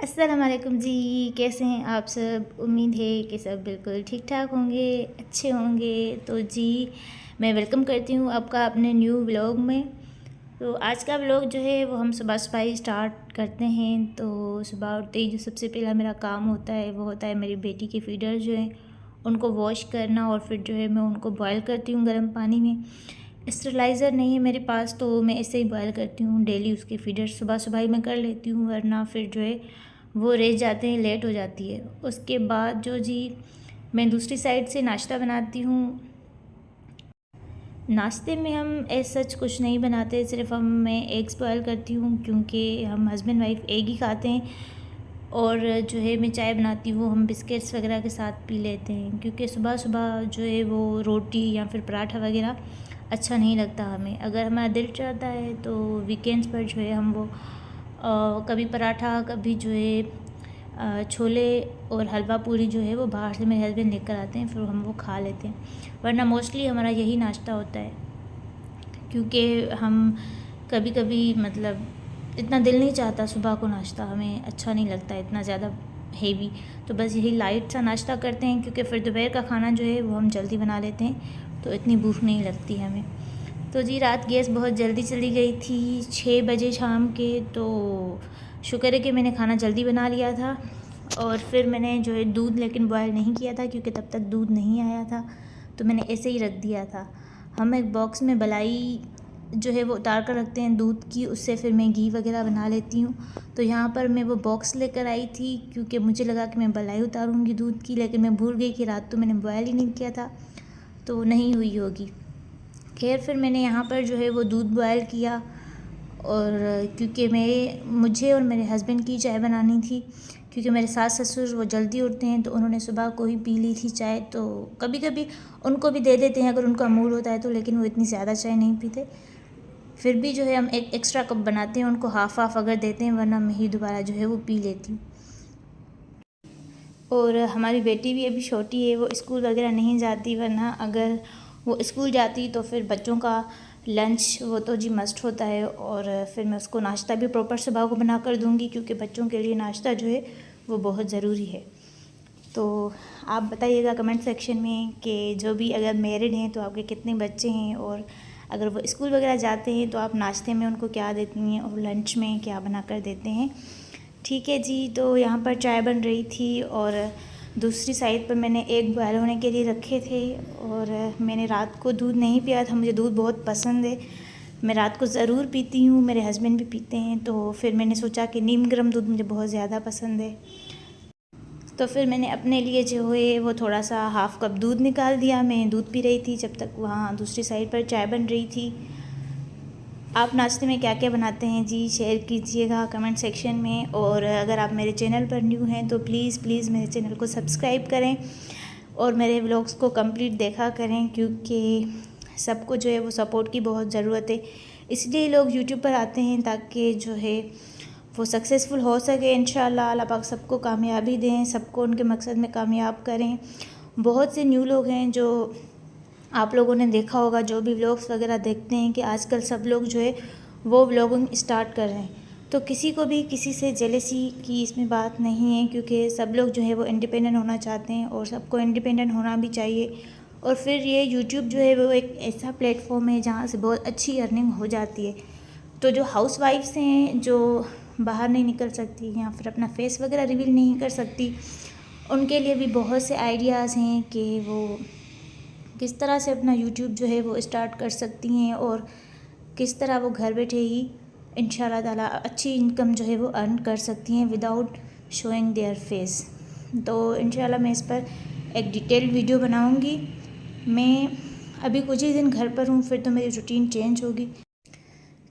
अस्सलाम वालेकुम जी। कैसे हैं आप सब? उम्मीद है कि सब बिल्कुल ठीक ठाक होंगे, अच्छे होंगे। तो जी मैं वेलकम करती हूँ आपका अपने न्यू व्लॉग में। तो आज का व्लॉग जो है वो हम सुबह सुबह ही स्टार्ट करते हैं। तो सुबह उठते ही जो सबसे पहला मेरा काम होता है वो होता है मेरी बेटी के फीडर जो हैं उनको वॉश करना, और फिर जो है मैं उनको बॉयल करती हूँ गर्म पानी में। स्टरलाइज़र नहीं है मेरे पास, तो मैं ऐसे ही बॉयल करती हूँ डेली। उसके फीडर सुबह सुबह ही मैं कर लेती हूँ, वरना फिर जो है वो रह जाते हैं, लेट हो जाती है। उसके बाद जो जी मैं दूसरी साइड से नाश्ता बनाती हूँ। नाश्ते में हम ऐसा सच कुछ नहीं बनाते, सिर्फ मैं एग्स बॉयल करती हूँ क्योंकि हम हस्बैंड वाइफ एग ही खाते हैं। और जो है मैं चाय बनाती हूँ, हम बिस्किट्स वगैरह के साथ पी लेते हैं, क्योंकि सुबह सुबह जो है वो रोटी या फिर पराठा वगैरह अच्छा नहीं लगता हमें। अगर हमारा दिल चाहता है तो वीकेंड्स पर जो है हम वो कभी पराठा, कभी जो है छोले और हलवा पूरी जो है वो बाहर से मेरे हस्बैंड लेकर आते हैं, फिर हम वो खा लेते हैं। वरना मोस्टली हमारा यही नाश्ता होता है, क्योंकि हम कभी कभी मतलब इतना दिल नहीं चाहता सुबह को, नाश्ता हमें अच्छा नहीं लगता इतना ज़्यादा हेवी। तो बस यही लाइट सा नाश्ता करते हैं, क्योंकि फिर दोपहर का खाना जो है वो हम जल्दी बना लेते हैं, तो इतनी भूख नहीं लगती हमें। तो जी रात गैस बहुत जल्दी चली गई थी, 6 बजे शाम के। तो शुक्र है कि मैंने खाना जल्दी बना लिया था। और फिर मैंने जो है दूध लेकिन बॉयल नहीं किया था, क्योंकि तब तक दूध नहीं आया था, तो मैंने ऐसे ही रख दिया था। हम एक बॉक्स में मलाई जो है वो उतार कर रखते हैं दूध की, उससे फिर मैं घी वगैरह बना लेती हूँ। तो यहाँ पर मैं वो बॉक्स लेकर आई थी, क्योंकि मुझे लगा कि मैं मलाई उतारूँगी दूध की, लेकिन मैं भूल गई कि रात तो मैंने बॉयल ही नहीं किया था, तो नहीं हुई होगी। खैर फिर मैंने यहाँ पर जो है वो दूध बॉयल किया, और क्योंकि मुझे और मेरे हस्बैंड की चाय बनानी थी, क्योंकि मेरे सास ससुर वो जल्दी उठते हैं, तो उन्होंने सुबह को ही पी ली थी चाय। तो कभी कभी उनको भी दे देते हैं अगर उनका मूड होता है तो, लेकिन वो इतनी ज़्यादा चाय नहीं पीते। फिर भी जो है हम एक एक्स्ट्रा कप बनाते हैं, उनको हाफ़ हाफ़ अगर देते हैं, वरना मैं ही दोबारा जो है वो पी लेती हूँ। और हमारी बेटी भी अभी छोटी है, वो स्कूल वगैरह नहीं जाती, वरना अगर वो स्कूल जाती तो फिर बच्चों का लंच वो तो जी मस्ट होता है। और फिर मैं उसको नाश्ता भी प्रॉपर सुबह को बना कर दूँगी, क्योंकि बच्चों के लिए नाश्ता जो है वो बहुत ज़रूरी है। तो आप बताइएगा कमेंट सेक्शन में कि जो भी अगर मैरिड हैं तो आपके कितने बच्चे हैं, और अगर वो स्कूल वगैरह जाते हैं तो आप नाश्ते में उनको क्या देती हैं और लंच में क्या बना कर देते हैं। ठीक है जी। तो यहाँ पर चाय बन रही थी, और दूसरी साइड पर मैंने एग बॉयल होने के लिए रखे थे। और मैंने रात को दूध नहीं पिया था, मुझे दूध बहुत पसंद है, मैं रात को ज़रूर पीती हूँ, मेरे हस्बैंड भी पीते हैं। तो फिर मैंने सोचा कि नीम गर्म दूध मुझे बहुत ज़्यादा पसंद है, तो फिर मैंने अपने लिए जो है वो थोड़ा सा हाफ़ कप दूध निकाल दिया। मैं दूध पी रही थी जब तक वहाँ दूसरी साइड पर चाय बन रही थी। आप नाश्ते में क्या क्या बनाते हैं जी, शेयर कीजिएगा कमेंट सेक्शन में। और अगर आप मेरे चैनल पर न्यू हैं तो प्लीज़ प्लीज़ मेरे चैनल को सब्सक्राइब करें, और मेरे व्लॉग्स को कंप्लीट देखा करें, क्योंकि सबको जो है वो सपोर्ट की बहुत ज़रूरत है। इसलिए लोग यूट्यूब पर आते हैं, ताकि जो है वो सक्सेसफुल हो सके। इंशाल्लाह अल्लाह पाक सबको कामयाबी दें, सबको उनके मकसद में कामयाब करें। बहुत से न्यू लोग हैं जो आप लोगों ने देखा होगा, जो भी व्लॉग्स वगैरह देखते हैं, कि आजकल सब लोग जो है वो व्लॉगिंग स्टार्ट कर रहे हैं। तो किसी को भी किसी से जेलसी की इसमें बात नहीं है, क्योंकि सब लोग जो है वो इंडिपेंडेंट होना चाहते हैं, और सबको इंडिपेंडेंट होना भी चाहिए। और फिर ये यूट्यूब जो है वो एक ऐसा प्लेटफॉर्म है जहाँ से बहुत अच्छी अर्निंग हो जाती है। तो जो हाउस वाइफ्स हैं, जो बाहर नहीं निकल सकती या फिर अपना फेस वगैरह रिवील नहीं कर सकती, उनके लिए भी बहुत से आइडियाज़ हैं कि वो किस तरह से अपना यूट्यूब जो है वो स्टार्ट कर सकती हैं, और किस तरह वो घर बैठे ही इंशाल्लाह ताला अच्छी इनकम जो है वो अर्न कर सकती हैं विदाउट शोइंग देयर फेस। तो इंशाल्लाह मैं इस पर एक डिटेल्ड वीडियो बनाऊंगी। मैं अभी कुछ ही दिन घर पर हूँ, फिर तो मेरी रूटीन चेंज होगी,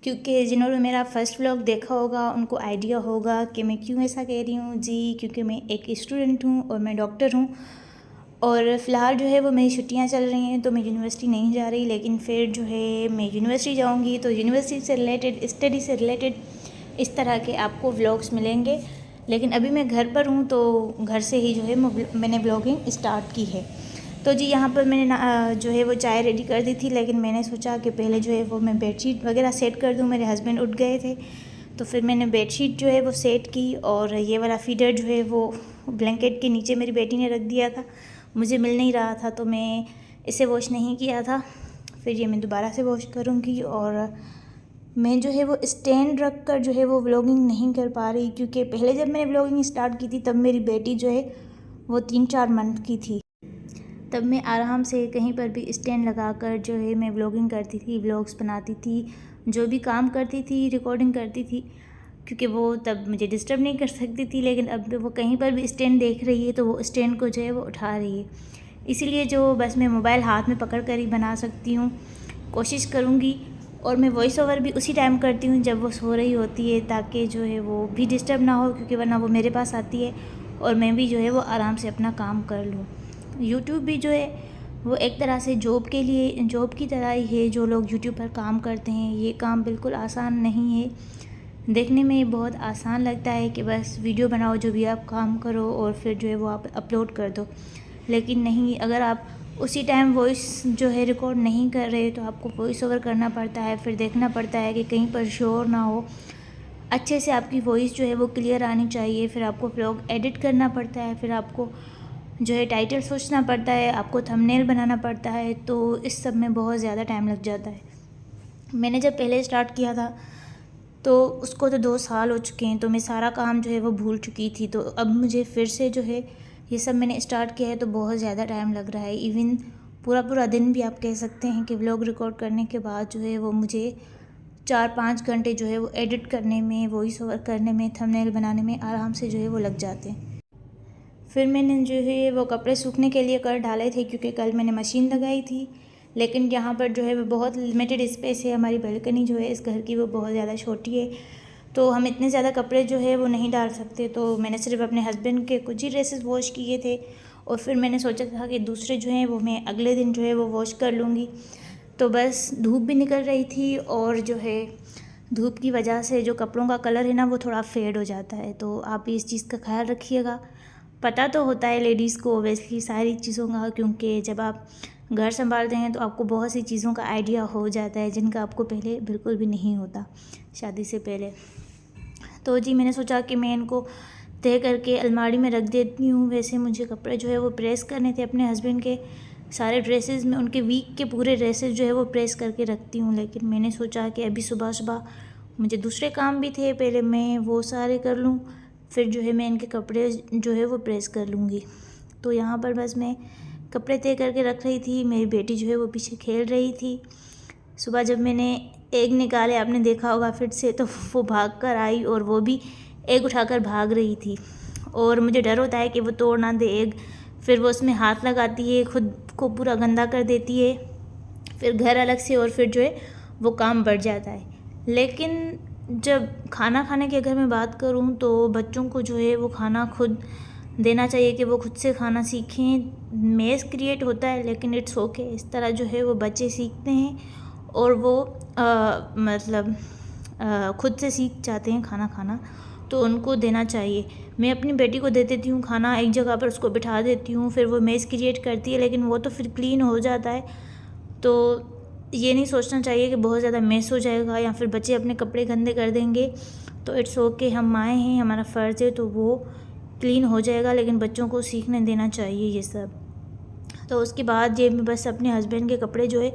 क्योंकि जिन्होंने मेरा फ़र्स्ट व्लॉग देखा होगा उनको आइडिया होगा कि मैं क्यों ऐसा कह रही हूँ जी, क्योंकि मैं एक स्टूडेंट हूँ और मैं डॉक्टर हूँ। और फ़िलहाल जो है वो मेरी छुट्टियां चल रही हैं, तो मैं यूनिवर्सिटी नहीं जा रही, लेकिन फिर जो है मैं यूनिवर्सिटी जाऊंगी तो यूनिवर्सिटी से रिलेटेड, स्टडी से रिलेटेड इस तरह के आपको व्लॉग्स मिलेंगे। लेकिन अभी मैं घर पर हूँ, तो घर से ही जो है मैंने ब्लॉगिंग स्टार्ट की है। तो जी यहाँ पर मैंने जो है वो चाय रेडी कर दी थी, लेकिन मैंने सोचा कि पहले जो है वो मैं बेडशीट वगैरह सेट कर दूँ। मेरे हस्बैंड उठ गए थे, तो फिर मैंने बेडशीट जो है वो सेट की और ये वाला फीडर जो है वो ब्लैंकेट के नीचे मेरी बेटी ने रख दिया था, मुझे मिल नहीं रहा था तो मैं इसे वॉश नहीं किया था। फिर ये मैं दोबारा से वॉश करूँगी। और मैं जो है वो स्टैंड रख कर जो है वो व्लॉगिंग नहीं कर पा रही, क्योंकि पहले जब मैंने व्लॉगिंग स्टार्ट की थी तब मेरी बेटी जो है वो 3-4 मंथ की थी। तब मैं आराम से कहीं पर भी स्टैंड लगाकर जो है मैं व्लॉगिंग करती थी, व्लॉग्स बनाती थी, जो भी काम करती थी रिकॉर्डिंग करती थी, क्योंकि वो तब मुझे डिस्टर्ब नहीं कर सकती थी। लेकिन अब वो कहीं पर भी स्टैंड देख रही है तो वो स्टैंड को जो है वो उठा रही है, इसीलिए जो बस मैं मोबाइल हाथ में पकड़ कर ही बना सकती हूँ, कोशिश करूँगी। और मैं वॉइस ओवर भी उसी टाइम करती हूँ जब वो सो रही होती है, ताकि जो है वो भी डिस्टर्ब ना हो, क्योंकि वरना वो मेरे पास आती है और मैं भी जो है वो आराम से अपना काम कर लूँ। यूट्यूब भी जो है वो एक तरह से जॉब के लिए, जॉब की तरह ही है। जो लोग यूट्यूब पर काम करते हैं, ये काम बिल्कुल आसान नहीं है। देखने में बहुत आसान लगता है कि बस वीडियो बनाओ, जो भी आप काम करो और फिर जो है वो आप अपलोड कर दो, लेकिन नहीं, अगर आप उसी टाइम वॉइस जो है रिकॉर्ड नहीं कर रहे तो आपको वॉइस ओवर करना पड़ता है। फिर देखना पड़ता है कि कहीं पर शोर ना हो, अच्छे से आपकी वॉइस जो है वो क्लियर आनी चाहिए। फिर आपको व्लॉग एडिट करना पड़ता है, फिर आपको जो है टाइटल सोचना पड़ता है, आपको थंबनेल बनाना पड़ता है, तो इस सब में बहुत ज़्यादा टाइम लग जाता है। मैंने जब पहले स्टार्ट किया था तो उसको तो 2 साल हो चुके हैं, तो मैं सारा काम जो है वो भूल चुकी थी। तो अब मुझे फिर से जो है ये सब मैंने स्टार्ट किया है तो बहुत ज़्यादा टाइम लग रहा है। इवन पूरा दिन भी आप कह सकते हैं कि व्लॉग रिकॉर्ड करने के बाद जो है वो मुझे 4-5 घंटे जो है वो एडिट करने में, वॉइस ओवर करने में, थंबनेल बनाने में आराम से जो है वो लग जाते हैं। फिर मैंने जो है वो कपड़े सूखने के लिए कर डाले थे, क्योंकि कल मैंने मशीन लगाई थी। लेकिन यहाँ पर जो है वो बहुत लिमिटेड स्पेस है, हमारी बालकनी जो है इस घर की वो बहुत ज़्यादा छोटी है, तो हम इतने ज़्यादा कपड़े जो है वो नहीं डाल सकते। तो मैंने सिर्फ अपने हस्बैंड के कुछ ही ड्रेसेस वॉश किए थे और फिर मैंने सोचा था कि दूसरे जो हैं वो मैं अगले दिन जो है वो वॉश कर लूँगी। तो बस धूप भी निकल रही थी और जो है धूप की वजह से जो कपड़ों का कलर है ना वो थोड़ा फेड हो जाता है, तो आप इस चीज़ का ख्याल रखिएगा। पता तो होता है लेडीज़ को ओबियसली सारी चीज़ों का, क्योंकि जब आप घर संभालते हैं तो आपको बहुत सी चीज़ों का आइडिया हो जाता है जिनका आपको पहले बिल्कुल भी नहीं होता शादी से पहले। तो जी मैंने सोचा कि मैं इनको तय करके अलमारी में रख देती हूँ। वैसे मुझे कपड़े जो है वो प्रेस करने थे अपने हस्बैंड के, सारे ड्रेसेस में उनके वीक के पूरे ड्रेसेस जो है वो प्रेस करके रखती हूँ। लेकिन मैंने सोचा कि अभी सुबह मुझे दूसरे काम भी थे, पहले मैं वो सारे कर लूँ, फिर जो है मैं इनके कपड़े जो है वो प्रेस कर लूँगी। तो यहाँ पर बस मैं कपड़े तय करके रख रही थी, मेरी बेटी जो है वो पीछे खेल रही थी। सुबह जब मैंने एग निकाले, आपने देखा होगा फिर से, तो वो भाग कर आई और वो भी एग उठाकर भाग रही थी। और मुझे डर होता है कि वो तोड़ ना दे एग, फिर वो उसमें हाथ लगाती है, खुद को पूरा गंदा कर देती है, फिर घर अलग से, और फिर जो है वो काम बढ़ जाता है। लेकिन जब खाना खाने की अगर मैं बात करूं तो बच्चों को जो है वो खाना खुद देना चाहिए कि वो खुद से खाना सीखें। मेस क्रिएट होता है लेकिन इट्स ओके, इस तरह जो है वो बच्चे सीखते हैं और वो खुद से सीख जाते हैं खाना खाना, तो उनको देना चाहिए। मैं अपनी बेटी को दे देती हूँ खाना, एक जगह पर उसको बिठा देती हूँ, फिर वो मेस क्रिएट करती है, लेकिन वो तो फिर क्लीन हो जाता है। तो ये नहीं सोचना चाहिए कि बहुत ज़्यादा मेस हो जाएगा या फिर बच्चे अपने कपड़े गंदे कर देंगे, तो इट्स ओके, हम माएँ हैं, हमारा फ़र्ज़ है, तो वो क्लीन हो जाएगा, लेकिन बच्चों को सीखने देना चाहिए ये सब। तो उसके बाद ये मैं बस अपने हस्बैंड के कपड़े जो है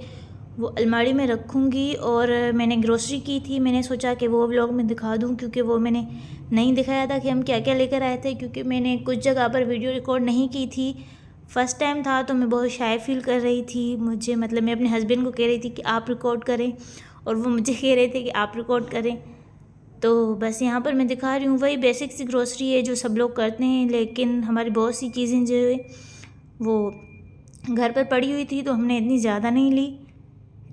वो अलमारी में रखूँगी। और मैंने ग्रोसरी की थी, मैंने सोचा कि वो व्लॉग में दिखा दूँ, क्योंकि वो मैंने नहीं दिखाया था कि हम क्या क्या लेकर आए थे, क्योंकि मैंने कुछ जगह पर वीडियो रिकॉर्ड नहीं की थी। फ़र्स्ट टाइम था तो मैं बहुत शाय फील कर रही थी। मुझे मैं अपने हस्बैंड को कह रही थी कि आप रिकॉर्ड करें और वो मुझे कह रहे थे कि आप रिकॉर्ड करें। तो बस यहाँ पर मैं दिखा रही हूँ, वही बेसिक सी ग्रोसरी है जो सब लोग करते हैं, लेकिन हमारी बहुत सी चीज़ें जो है वो घर पर पड़ी हुई थी तो हमने इतनी ज़्यादा नहीं ली,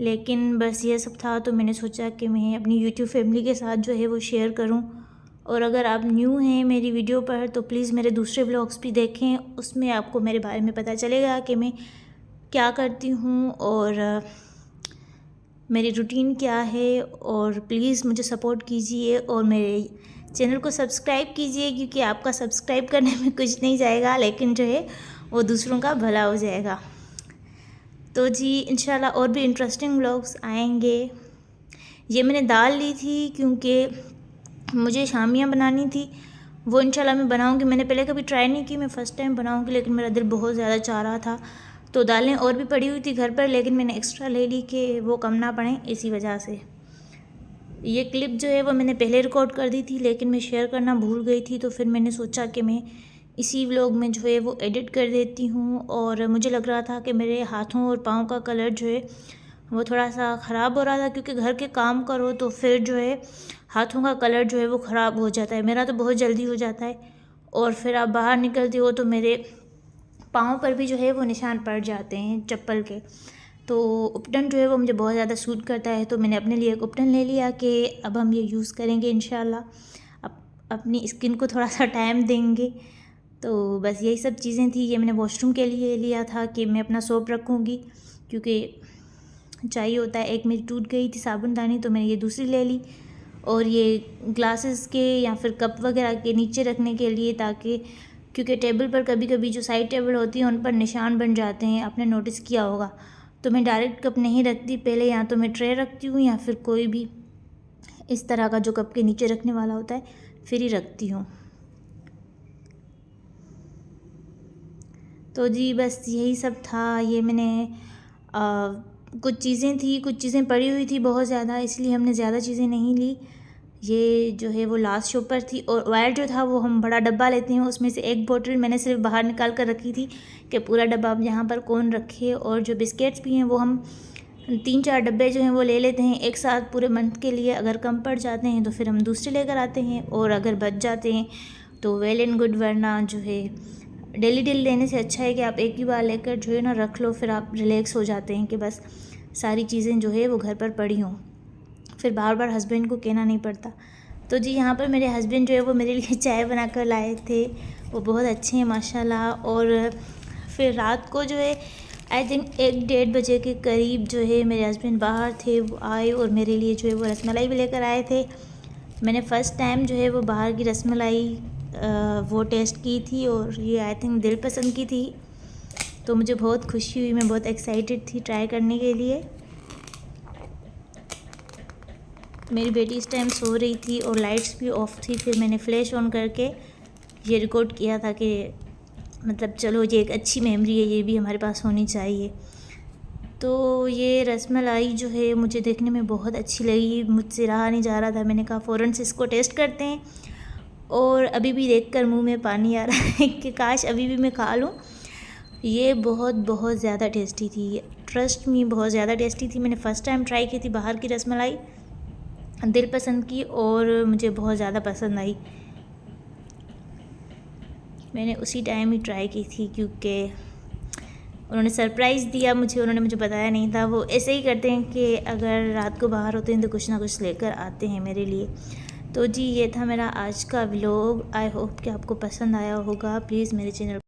लेकिन बस ये सब था तो मैंने सोचा कि मैं अपनी यूट्यूब फैमिली के साथ जो है वो शेयर करूं। और अगर आप न्यू हैं मेरी वीडियो पर तो प्लीज़ मेरे दूसरे व्लॉग्स भी देखें, उसमें आपको मेरे बारे में पता चलेगा कि मैं क्या करती हूं और मेरी रूटीन क्या है। और प्लीज़ मुझे सपोर्ट कीजिए और मेरे चैनल को सब्सक्राइब कीजिए, क्योंकि आपका सब्सक्राइब करने में कुछ नहीं जाएगा, लेकिन जो है वो दूसरों का भला हो जाएगा। तो जी इंशाल्लाह और भी इंटरेस्टिंग व्लॉग्स आएंगे। ये मैंने दाल ली थी क्योंकि मुझे शामियाँ बनानी थी, वो इंशाल्लाह मैं बनाऊँगी। मैंने पहले कभी ट्राई नहीं की, मैं फ़र्स्ट टाइम बनाऊँगी, लेकिन मेरा दिल बहुत ज़्यादा चाह रहा था। तो दालें और भी पड़ी हुई थी घर पर, लेकिन मैंने एक्स्ट्रा ले ली कि वो कम ना पड़ें, इसी वजह से। ये क्लिप जो है वो मैंने पहले रिकॉर्ड कर दी थी, लेकिन मैं शेयर करना भूल गई थी। तो फिर मैंने सोचा कि मैं इसी व्लॉग में जो है वो एडिट कर देती हूँ। और मुझे लग रहा था कि मेरे हाथों और पाँव का कलर जो है वो थोड़ा सा ख़राब हो रहा था, क्योंकि घर के काम करो तो फिर जो है हाथों का कलर जो है वो ख़राब हो जाता है। मेरा तो बहुत जल्दी हो जाता है, और फिर आप बाहर निकलते हो तो मेरे पाँव पर भी जो है वो निशान पड़ जाते हैं चप्पल के। तो उपटन जो है वो मुझे बहुत ज़्यादा सूट करता है, तो मैंने अपने लिए एक उपटन ले लिया कि अब हम ये यूज़ करेंगे इंशाल्लाह। अपनी स्किन को थोड़ा सा टाइम देंगे। तो बस यही सब चीज़ें थी। ये मैंने वॉशरूम के लिए लिया था कि मैं अपना सोप रखूँगी, क्योंकि चाहिए होता है। एक मेरी टूट गई थी साबुनदानी, तो मैंने ये दूसरी ले ली। और ये ग्लासेस के या फिर कप वगैरह के नीचे रखने के लिए, ताकि क्योंकि टेबल पर कभी कभी जो साइड टेबल होती है उन पर निशान बन जाते हैं, आपने नोटिस किया होगा। तो मैं डायरेक्ट कप नहीं रखती, पहले या तो मैं ट्रे रखती हूँ या फिर कोई भी इस तरह का जो कप के नीचे रखने वाला होता है, फिर ही रखती हूँ। तो जी बस यही सब था। ये मैंने कुछ चीज़ें पड़ी हुई थी बहुत ज़्यादा, इसलिए हमने ज़्यादा चीज़ें नहीं ली। ये जो है वो लास्ट शॉप पर थी। और ऑयल जो था वो हम बड़ा डब्बा लेते हैं, उसमें से एक बोतल मैंने सिर्फ बाहर निकाल कर रखी थी कि पूरा डब्बा अब यहाँ पर कौन रखे। और जो बिस्किट्स भी हैं वो हम 3-4 डब्बे जो हैं वो ले लेते हैं एक साथ पूरे मंथ के लिए। अगर कम पड़ जाते हैं तो फिर हम दूसरे लेकर आते हैं, और अगर बच जाते हैं तो वेल एंड गुड, वरना जो है डेली लेने से अच्छा है कि आप एक ही बार लेकर जो है ना रख लो, फिर आप रिलैक्स हो जाते हैं कि बस सारी चीज़ें जो है वो घर पर पड़ी हों, फिर बार बार हस्बैंड को कहना नहीं पड़ता। तो जी यहाँ पर मेरे हस्बैंड जो है वो मेरे लिए चाय बना कर लाए थे, वो बहुत अच्छे हैं माशाल्लाह। और फिर रात को जो है आई थिंक 1-1:30 बजे के करीब जो है मेरे हस्बैंड बाहर थे, वो आए और मेरे लिए जो है वो रसमलाई भी लेकर आए थे। मैंने फ़र्स्ट टाइम जो है वो बाहर की रसमलाई वो टेस्ट की थी, और ये आई थिंक दिल पसंद की थी। तो मुझे बहुत खुशी हुई, मैं बहुत एक्साइटेड थी ट्राई करने के लिए। मेरी बेटी इस टाइम सो रही थी और लाइट्स भी ऑफ थी, फिर मैंने फ्लैश ऑन करके ये रिकॉर्ड किया था कि मतलब चलो ये एक अच्छी मेमोरी है, ये भी हमारे पास होनी चाहिए। तो ये रसमलाई जो है मुझे देखने में बहुत अच्छी लगी, मुझसे रहा नहीं जा रहा था। मैंने कहा फ़ौरन से इसको टेस्ट करते हैं, और अभी भी देखकर मुंह में पानी आ रहा है कि काश अभी भी मैं खा लूँ। ये बहुत ज़्यादा टेस्टी थी, ट्रस्ट मी, बहुत ज़्यादा टेस्टी थी। मैंने फ़र्स्ट टाइम ट्राई की थी बाहर की रसमलाई, दिल पसंद की और मुझे बहुत ज़्यादा पसंद आई। मैंने उसी टाइम ही ट्राई की थी, क्योंकि उन्होंने सरप्राइज़ दिया मुझे, उन्होंने मुझे बताया नहीं था। वो ऐसे ही करते हैं कि अगर रात को बाहर होते हैं तो कुछ ना कुछ लेकर आते हैं मेरे लिए। तो जी ये था मेरा आज का व्लॉग। आई होप कि आपको पसंद आया होगा। प्लीज़ मेरे चैनल